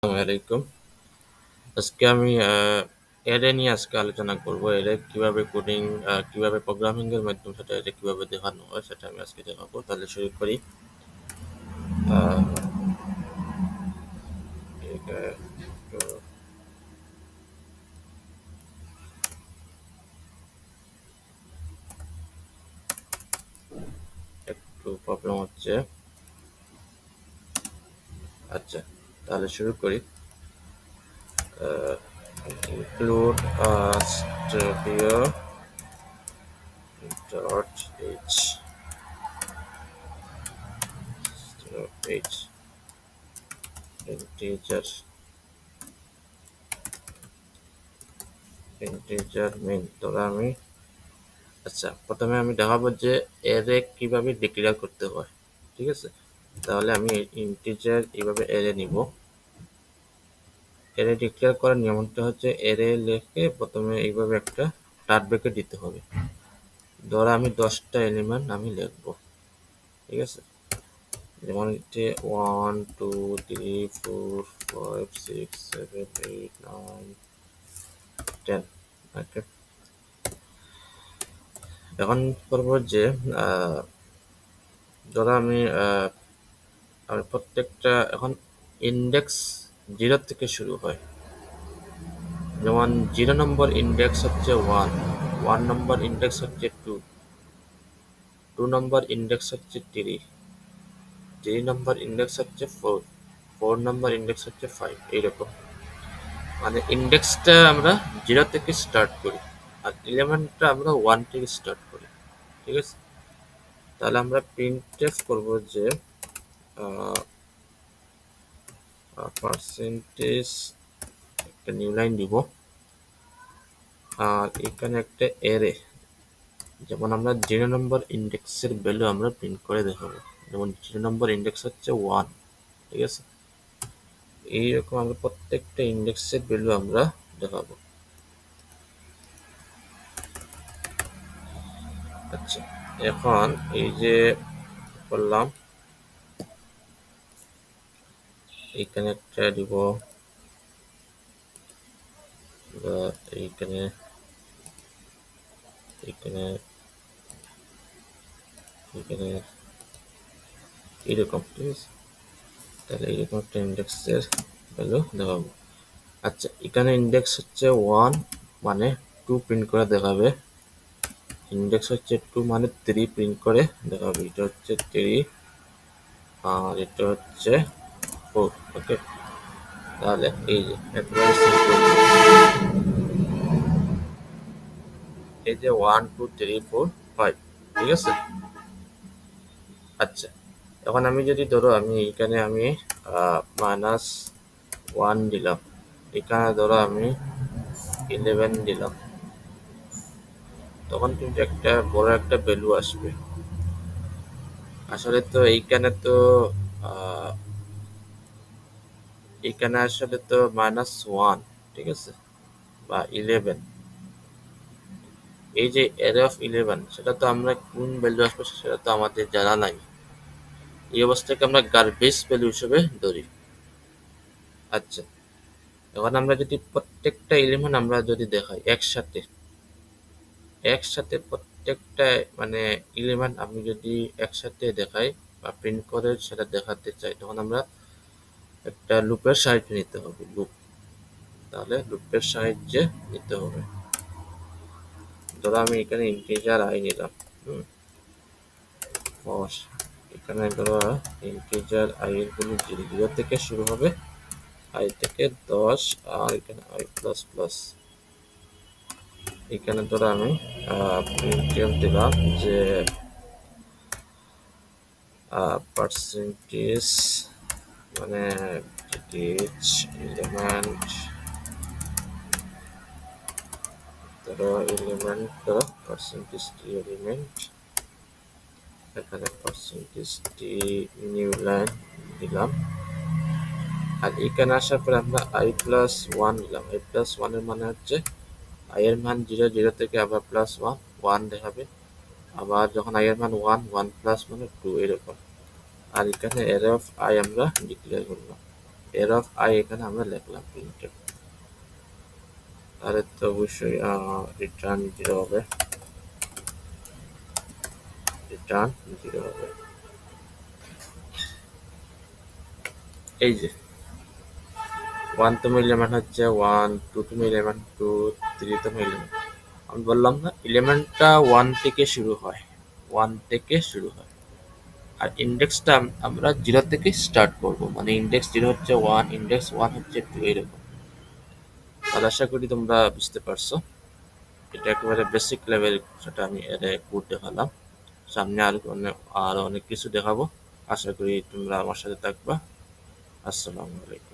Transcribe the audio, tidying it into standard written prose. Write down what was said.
আসসালামু আলাইকুম। আজকে আমি অ্যারে নিয়ে আলোচনা করব। অ্যারে কিভাবে কোডিং, কিভাবে প্রোগ্রামিং এর মাধ্যমে সেটা অ্যারে কিভাবে দেখানো হয় সেটা আমি আজকে দেখাবো। তাহলে শুরু করি। আহ, এটা একটু একটু প্রবলেম হচ্ছে। আচ্ছা, তাহলে শুরু করি। Include studio dot H H integer integer main. ধরো আমি আচ্ছা, প্রথমে আমি দেখাবো যে অ্যারে কিভাবে ডিক্লেয়ার করতে হয়। ঠিক আছে, তাহলে আমি ইন্টিজার এইভাবে অ্যারে নিব। অ্যারে ডিক্লেয়ার করার নিয়মটা হচ্ছে অ্যারে লিখে প্রথমে এইভাবে একটা ডাট ব্রেকেট দিতে হবে। ধরো আমি 10টা এলিমেন্ট আমি লিখবো। ঠিক আছে, যেমন হচ্ছে 1 2 3 4 5 6 7 8 9 10। ওকে, এখন করবো যে ধরো আমি প্রত্যেকটা এখন ইন্ডেক্স 0 থেকে শুরু হয়। যেমন 0 নম্বর ইন্ডেক্স হচ্ছে 1, 1 নম্বর ইন্ডেক্স হচ্ছে 2, 2 নম্বর ইন্ডেক্স হচ্ছে 3, 3 নম্বর ইন্ডেক্স হচ্ছে 4, 4 নম্বর ইন্ডেক্স হচ্ছে 5। এইরকম মানে ইন্ডেক্সটা আমরা 0 থেকে স্টার্ট করি, আর এলিমেন্টটা আমরা 1 থেকে স্টার্ট করি। ঠিক আছে, তাহলে আমরা প্রিন্টএফ করব যে পার্সেন্টেজ, একটা নিউ লাইন দিব, আর এখানে একটা অ্যারে, যেমন আমরা 0 নম্বর ইন্ডেক্সের ভ্যালু আমরা প্রিন্ট করে দেখাবো। যেমন 0 নম্বর ইন্ডেক্স হচ্ছে 1। ঠিক আছে, এইরকম আমরা প্রত্যেকটা ইন্ডেক্সের ভ্যালু আমরা দেখাবো। আচ্ছা, এখন এই যে করলাম, এইখানে একটা দিব, বা এইখানে এইখানে এইখানে এইরকম। ঠিক আছে, তাহলে এইরকম একটা ইন্ডেক্সের ভ্যালু দেখাবো। আচ্ছা, এখানে ইন্ডেক্স হচ্ছে 1 মানে 2 প্রিন্ট করে দেখাবে, ইন্ডেক্স হচ্ছে 2 মানে 3 প্রিন্ট করে দেখাবে। এটা হচ্ছে 3 আর এটা হচ্ছে 4। ওকে, তাহলে এই যে একেবারে সিম্পল, এই যে 1 2 3 4 5। ঠিক আছে, আচ্ছা, এখন আমি যদি ধরো আমি এখানে আমি -1 দিলাম, এখানে ধরো আমি 11 দিলাম, তখন কিন্তু একটা বড় একটা ভ্যালু আসবে। আসলে তো আহ, এইখানে আসলে তো -1, ঠিক আছে, বা 11, এই যে অ্যারে অফ 11, সেটা তো আমরা কোন ভ্যালু আসবে সেটা তো আমাদের জানা নাই। এই অবস্থাকে আমরা গার্বেজ ভ্যালু হিসেবে ধরি। আচ্ছা, এখন আমরা যদি প্রত্যেকটা এলিমেন্ট আমরা যদি দেখাই একসাথে, একসাথে প্রত্যেকটা মানে এলিমেন্ট আমি যদি একসাথে দেখাই বা প্রিন্ট করে সেটা দেখাতে চাই, তখন আমরা একটা লুপের সাহায্য নিতে হবে। লুপ, তাহলে লুপের সাহায্যে নিতে হবে। ধরো আমি এখানে ইন্টিজার আই নিলাম, ফর এখানে ধরো ইন্টিজার আই এর ভ্যালু 0 থেকে শুরু হবে, আই থেকে 10, আর এখানে আই প্লাস প্লাস। এখানে ধরো আমি প্রিন্টএফ দিলাম যে পার্সেন্টেজ মানে ডিটেচ এলিমেন্ট, ধরো এলিমেন্ট ধরো পার্সেন্টেজ টি এলিমেন্ট, এখানে পার্সেন্টেজ টি নিউ লাইন দিলাম, আর এখানে আসার পরে আমরা i+1 দিলাম। i+1 এর মানে হচ্ছে i এর মান 0 0 থেকে আবার +1 1 দেখাবে, আবার যখন i এর মান 1 1 + মানে 2 এরকম। আর এখানে অ্যারে অফ i আমরা ডিক্লেয়ার করলাম। এর অফ আই এখানে আমরা লিখলাম প্রিন্টএফ, তাহলে তো অবশ্যই রিটার্ন 0 হবে, রিটার্ন 0 হবে। এই যে 1 তম এলিমেন্ট হচ্ছে 1, 2 তম এলিমেন্ট 2, 3 তম এলিমেন্ট, আমি বললাম না এলিমেন্টটা 1 থেকে শুরু হয়, 1 থেকে শুরু হয়। আর ইন্ডেক্সটা আমরা 0 থেকে স্টার্ট করব, মানে ইন্ডেক্স 0 হচ্ছে 1, ইন্ডেক্স 1 হচ্ছে 2, এরকম। তাহলে আশা করি তোমরা বুঝতে পারছো। এটা একেবারে বেসিক লেভেল, সেটা আমি এর কোড দেখালাম। সামনে আরো অনেক কিছু দেখাবো। আশা করি তোমরা আমার সাথে থাকবা। আসসালামু আলাইকুম।